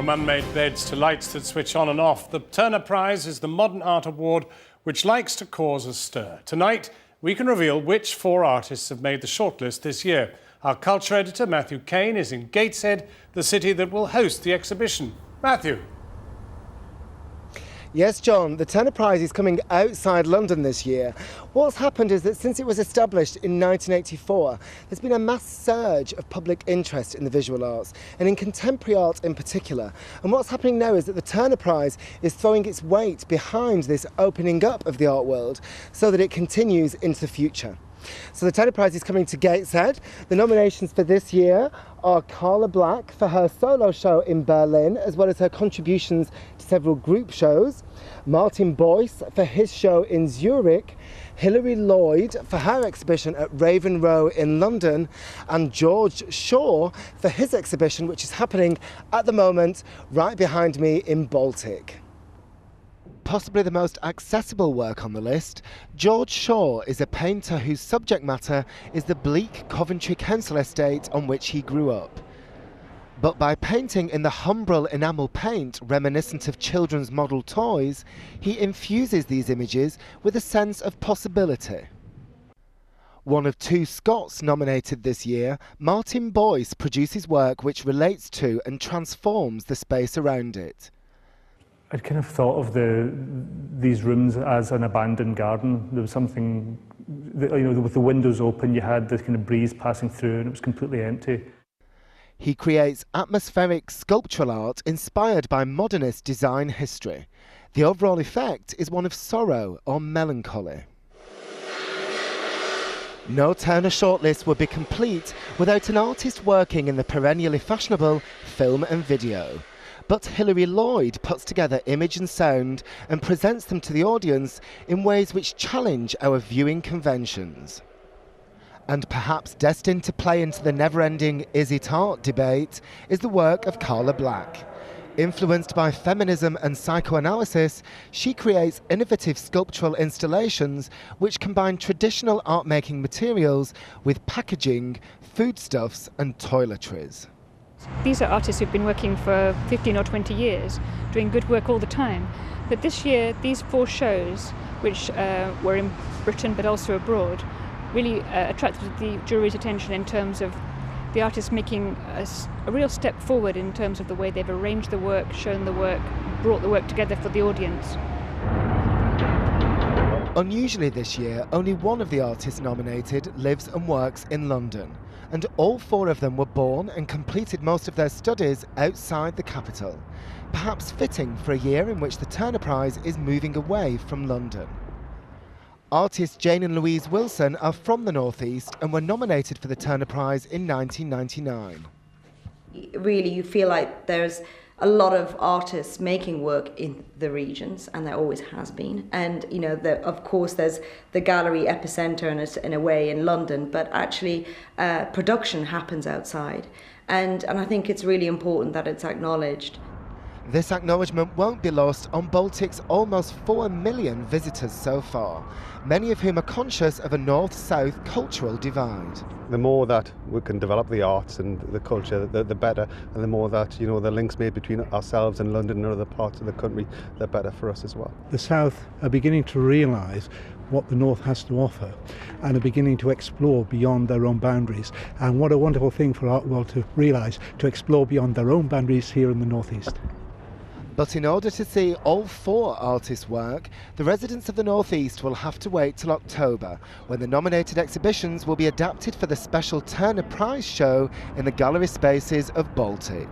From unmade beds to lights that switch on and off, the Turner Prize is the modern art award which likes to cause a stir. Tonight, we can reveal which 4 artists have made the shortlist this year. Our culture editor, Matthew Cain, is in Gateshead, the city that will host the exhibition. Matthew. Yes, John, the Turner Prize is coming outside London this year. What's happened is that since it was established in 1984, there's been a mass surge of public interest in the visual arts, and in contemporary art in particular. And what's happening now is that the Turner Prize is throwing its weight behind this opening up of the art world so that it continues into the future. So the Editor Prize is coming to Gateshead. The nominations for this year are Karla Black for her solo show in Berlin, as well as her contributions to several group shows, Martin Boyce for his show in Zurich, Hilary Lloyd for her exhibition at Raven Row in London, and George Shaw for his exhibition, which is happening at the moment right behind me in Baltic. Possibly the most accessible work on the list, George Shaw is a painter whose subject matter is the bleak Coventry council estate on which he grew up. But by painting in the Humbrel enamel paint reminiscent of children's model toys, he infuses these images with a sense of possibility. One of 2 Scots nominated this year, Martin Boyce produces work which relates to and transforms the space around it. I'd kind of thought of these rooms as an abandoned garden. There was something, with the windows open, you had this kind of breeze passing through and it was completely empty. He creates atmospheric sculptural art inspired by modernist design history. The overall effect is one of sorrow or melancholy. No Turner shortlist would be complete without an artist working in the perennially fashionable film and video. But Hilary Lloyd puts together image and sound and presents them to the audience in ways which challenge our viewing conventions. And perhaps destined to play into the never-ending is it art debate is the work of Karla Black. Influenced by feminism and psychoanalysis, she creates innovative sculptural installations which combine traditional art-making materials with packaging, foodstuffs and toiletries. These are artists who've been working for 15 or 20 years, doing good work all the time. But this year, these 4 shows, which were in Britain but also abroad, really attracted the jury's attention in terms of the artists making a real step forward in terms of the way they've arranged the work, shown the work, brought the work together for the audience. Unusually this year, only one of the artists nominated lives and works in London, and all 4 of them were born and completed most of their studies outside the capital, perhaps fitting for a year in which the Turner Prize is moving away from London. Artists Jane and Louise Wilson are from the North East and were nominated for the Turner Prize in 1999. Really, you feel like there's a lot of artists making work in the regions, and there always has been. And of course, there's the gallery epicenter in a way in London, but actually, production happens outside, and I think it's really important that it's acknowledged. This acknowledgement won't be lost on Baltic's almost 4 million visitors so far, many of whom are conscious of a north-south cultural divide. The more that we can develop the arts and the culture, the better, and the more that the links made between ourselves and London and other parts of the country, the better for us as well. The South are beginning to realise what the North has to offer and are beginning to explore beyond their own boundaries. And what a wonderful thing for art world to realise, to explore beyond their own boundaries here in the North East. But in order to see all 4 artists' work, the residents of the North East will have to wait till October, when the nominated exhibitions will be adapted for the special Turner Prize show in the gallery spaces of Baltic.